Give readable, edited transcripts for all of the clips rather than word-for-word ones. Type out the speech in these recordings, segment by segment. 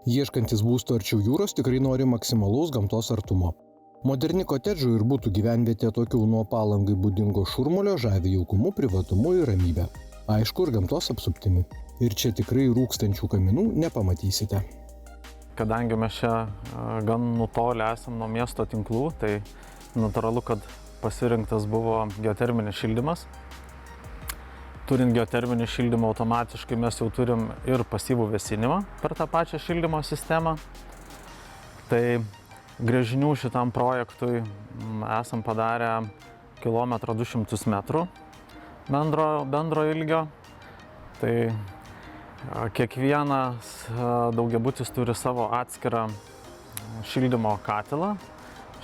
Ieškantis būsto arčiau jūros tikrai nori maksimalaus gamtos artumo. Moderni kotedžų ir butų gyvenvietė tokių nuo Palangai būdingo šurmulio žavi jaukumu, privatumu ir ramybę. Aišku, ir gamtos apsuptimi. Ir čia tikrai rūkstančių kaminų nepamatysite. Kadangi mes čia gan nutolę esam nuo miesto tinklų, tai natūralu, kad pasirinktas buvo geoterminis šildymas. Turint geoterminį šildymą, automatiškai mes jau turim ir pasyvų vėsinimą per tą pačią šildymo sistemą. Tai gręžinių šitam projektui esam padarę 1,2 metrų bendro ilgio. Tai kiekvienas daugiabutis turi savo atskirą šildymo katilą,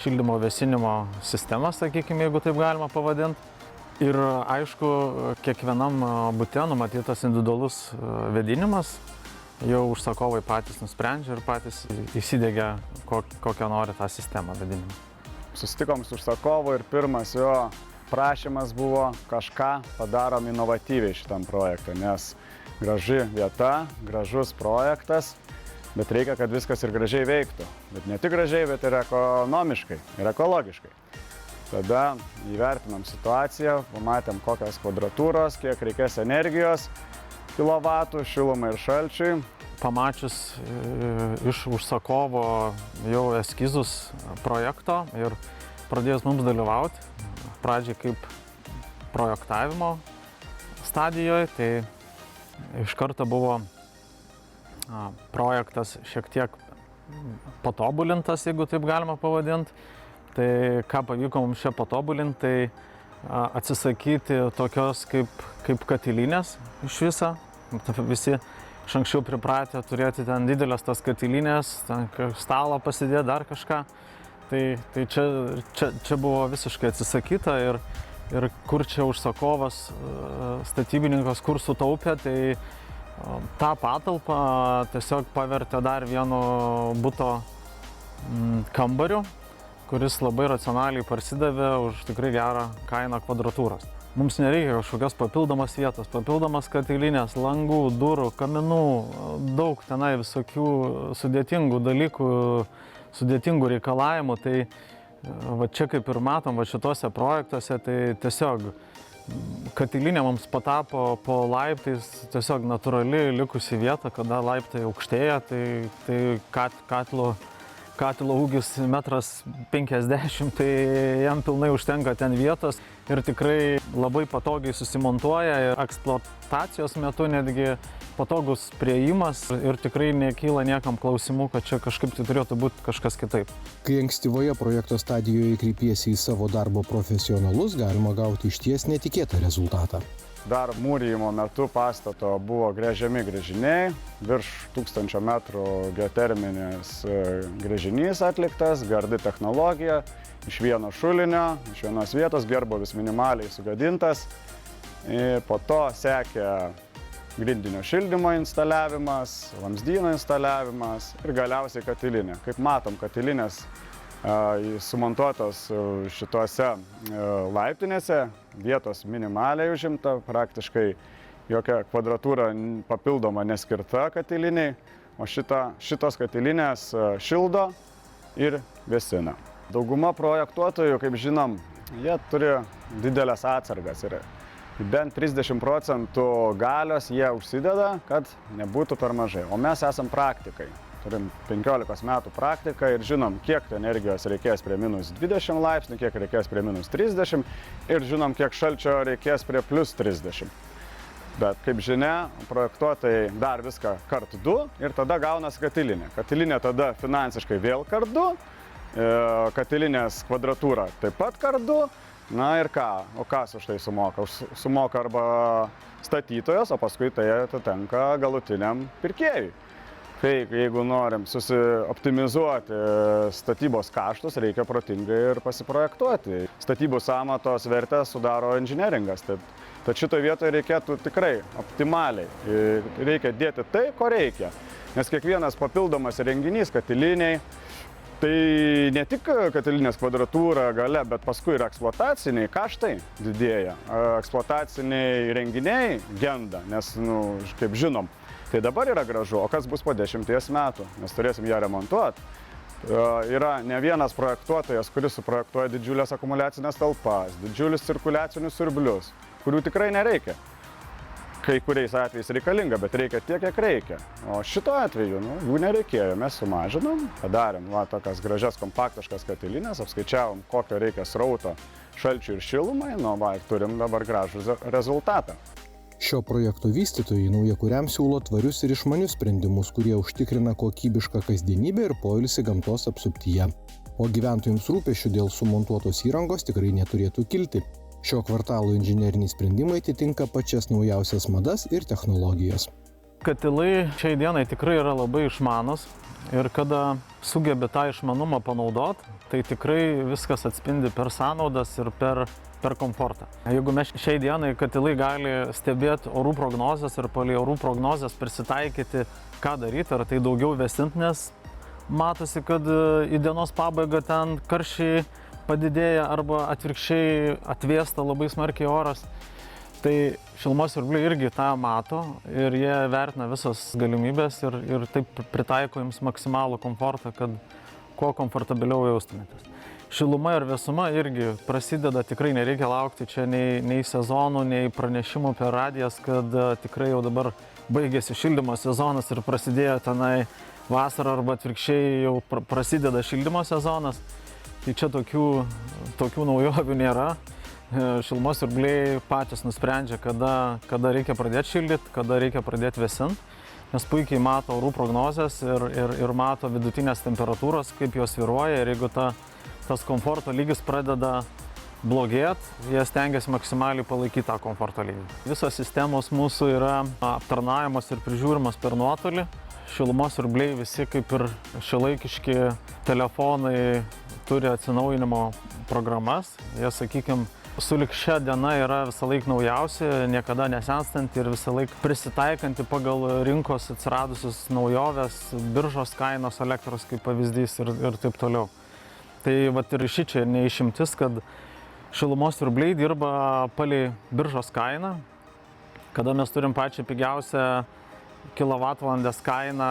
šildymo vėsinimo sistemą, sakykime, jeigu taip galima pavadinti. Ir aišku, kiekvienam bute numatytas individualus vėdinimas. Jau užsakovai patys nusprendžia ir patys įsidiegia, kokią nori tą sistemą vėdinimą. Susitikom su užsakovu ir pirmas jo prašymas buvo kažką padarom inovatyviai šitam projektui, nes graži vieta, gražus projektas, bet reikia, kad viskas ir gražiai veiktų. Bet ne tik gražiai, bet ir ekonomiškai, ir ekologiškai. Tada įvertinom situaciją, pamatėm kokios kvadratūros, kiek reikės energijos, kilovatų, šilumai ir šalčiui. Pamačius iš užsakovo jau eskizus projekto ir pradėjus mums dalyvauti, pradžiai kaip projektavimo stadijoje, tai iš karto buvo projektas šiek tiek patobulintas, jeigu taip galima pavadinti. Tai ką pavyko mums čia patobulinti, tai atsisakyti tokios kaip katilinės iš viso. Visi iš anksčiau pripratę turėti ten didelės tas katilinės, ten stalą pasidėti, dar kažką. Tai čia buvo visiškai atsisakyta ir kur čia užsakovas, statybininkas, kur sutaupė, tai tą patalpą tiesiog pavertė dar vienu buto kambariu, kuris labai racionaliai parsidavė už tikrai gerą kainą kvadratūros. Mums nereikia kažkokios papildomos vietos, papildomos katilinės, langų, durų, kaminų, daug tenai visokių sudėtingų dalykų, sudėtingų reikalavimų. Tai va čia kaip ir matom, va šituose projektuose, tai tiesiog katilinė mums patapo po laiptais tiesiog natūrali likusi vieta, kada laiptai aukštėja, tai katilo ūgis 1,50 m, tai jam pilnai užtenka ten vietos ir tikrai labai patogiai susimontuoja ir eksploatacijos metu netgi patogus priėjimas ir tikrai nekyla niekam klausimų, kad čia kažkaip tai turėtų būti kažkas kitaip. Kai ankstyvoje projekto stadijoje kreipiesi į savo darbo profesionalus, galima gauti išties netikėtą rezultatą. Dar mūrijimo metu pastato buvo gręžiami gręžiniai, virš 1000 metrų geoterminis gręžinys atliktas, gardi technologija, iš vieno šulinio, iš vienos vietos, gerbūvis minimaliai sugadintas. Po to sekė grindinio šildymo instaliavimas, vamzdyno instaliavimas ir galiausiai katilinė. Kaip matom, katilinės sumontuotos šituose laiptinėse, vietos minimaliai užimta, praktiškai jokia kvadratūra papildoma neskirta katiliniai, o šitos katilinės šildo ir vėsina. Dauguma projektuotojų, kaip žinom, jie turi didelės atsargas ir bent 30% galios jie užsideda, kad nebūtų per mažai. O mes esam praktikai. Turim 15 metų praktiką ir žinom, kiek energijos reikės prie -20 laipsnių, kiek reikės prie -30 ir žinom, kiek šalčio reikės prie +30. Bet, kaip žinia, projektuotojai dar viską kart 2 ir tada gaunasi katilinė. Katilinė tada finansiškai vėl kart 2, katilinės kvadratūra taip pat kart 2. Na ir ką? O kas už tai sumoka? Sumoka arba statytojas, o paskui tai atitenka galutiniam pirkėjui. Tai jeigu norim susioptimizuoti statybos kaštus, reikia protingai ir pasiprojektuoti. Statybų sąmatos vertę sudaro inžineringas. Tad šitoje vietoje reikėtų tikrai optimaliai. Reikia dėti tai, ko reikia. Nes kiekvienas papildomas renginys, katiliniai, tai ne tik katilinės kvadratūra gale, bet paskui ir eksploataciniai kaštai didėja. Eksploataciniai renginiai genda, nes, kaip žinom, Tai dabar yra gražu, o kas bus po 10 metų? Mes turėsim ją remontuoti. Yra ne vienas projektuotojas, kuris suprojektuoja didžiulės akumuliacinės talpas, didžiulius cirkuliacinius siurblius, kurių tikrai nereikia. Kai kuriais atvejais reikalinga, bet reikia tiek, kiek reikia. O šito atveju, jų nereikėjo, mes sumažinom, padarėm tokias gražias kompaktiškas katilinės, apskaičiavom, kokio reikia srauto šalčiui ir šilumai, ir turim dabar gražų rezultatą. Šio projekto vystytojai naujakuriams siūlo tvarius ir išmanius sprendimus, kurie užtikrina kokybišką kasdienybę ir poilsį gamtos apsuptyje. O gyventojams rūpesčių dėl sumontuotos įrangos tikrai neturėtų kilti. Šio kvartalo inžineriniai sprendimai atitinka pačias naujausias madas ir technologijas. Katilai šiai dienai tikrai yra labai išmanus ir kada sugebi tą išmanumą panaudoti, tai tikrai viskas atspindi per sąnaudas ir per komfortą. Jeigu mes šiai dienai katilai gali stebėti orų prognozes ir palei orų prognozes prisitaikyti, ką daryti, ar tai daugiau vėsint, nes matosi, kad į dienos pabaigą ten karščiai padidėja arba atvirkščiai atvėsta labai smarkiai oras. Tai šilumos siurbliai irgi tą mato ir jie vertina visas galimybės ir taip pritaiko jums maksimalų komfortą, kad kuo komfortabiliau jaustumėtės. Šiluma ir vėsuma irgi prasideda, tikrai nereikia laukti čia nei sezonų, nei pranešimų per radijas, kad tikrai jau dabar baigėsi šildymo sezonas ir prasidėjo tenai vasara arba atvirkščiai jau prasideda šildymo sezonas. Tai čia tokių naujovių nėra. Šilumos siurbliai patys nusprendžia, kada reikia pradėti šildyti, kada reikia pradėti vėsinti, nes puikiai mato orų prognozes ir mato vidutinės temperatūros, kaip jos svyruoja, ir jeigu tas komforto lygis pradeda blogėti, jie stengiasi maksimaliai palaikyti tą komforto lygį. Visos sistemos mūsų yra aptarnaujamos ir prižiūrimos per nuotolį. Šilumos siurbliai visi kaip ir šiuolaikiški telefonai turi atsinaujinimo programas. Jie, sakykime, sulig šia diena yra visą laiką naujausi, niekada nesenstanti ir visą laiką prisitaikanti pagal rinkos atsiradusius naujoves, biržos kainos, elektros kaip pavyzdys ir taip toliau. Tai vat ir šičia neišimtis, kad šilumos siurbliai dirba palei biržos kainą, kada mes turim pačią pigiausią kilovatvalandės kainą,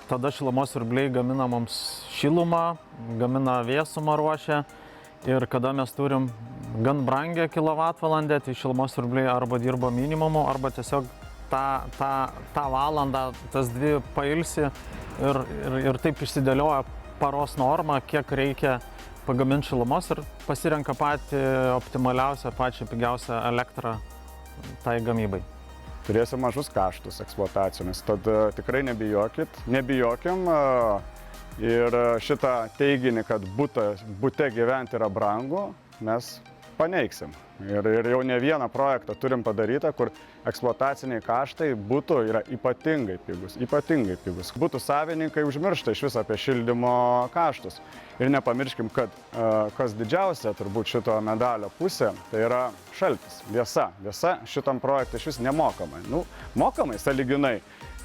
tada šilumos siurbliai gamina mums šilumą, gamina vėsumą ruošia, ir kada mes turim gan brangią kilovatvalandę, tai šilumos siurbliai arba dirba minimumu, arba tiesiog tą valandą, tas dvi pailsi ir taip išsidėlioja paros normą, kiek reikia pagaminti šilumos ir pasirenka patį optimaliausią, pačią pigiausią elektrą tai gamybai. Turėsim mažus kaštus eksploatacinius, tad tikrai nebijokim ir šitą teiginį, kad bute gyventi yra brangu, mes paneigsim. Ir jau ne vieną projektą turim padarytą, kur eksploataciniai kaštai butų yra ypatingai pigus. Butų savininkai užmiršta iš viso apie šildymo kaštus. Ir nepamirškim, kad kas didžiausia turbūt šito medalio pusė, tai yra šaltis, vėsa. Vėsa šitam projektui iš vis nemokamai. Mokamai, sąlyginai.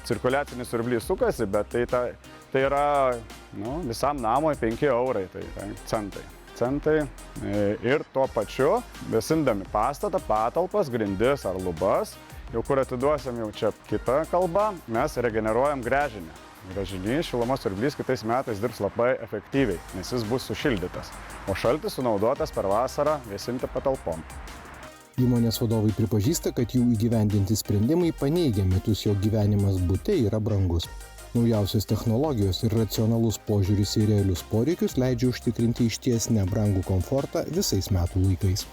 Cirkuliacinis siurblys sukasi, bet tai yra visam namui 5 eurai, tai centai. Ir tuo pačiu, vėsindami pastatą, patalpas, grindis ar lubas, jau kur atiduosim jau čia kitą kalbą, mes regeneruojam gręžinį. Gręžinys šilumos siurblys kitais metais dirbs labai efektyviai, nes jis bus sušildytas, o šaltis sunaudotas per vasarą vėsinti patalpom. Įmonės vadovai pripažįsta, kad jų įgyvendinti sprendimai paneigia mitus, jog gyvenimas bute yra brangus. Naujausios technologijos ir racionalus požiūris į realius poreikius leidžia užtikrinti išties nebrangų komfortą visais metų laikais.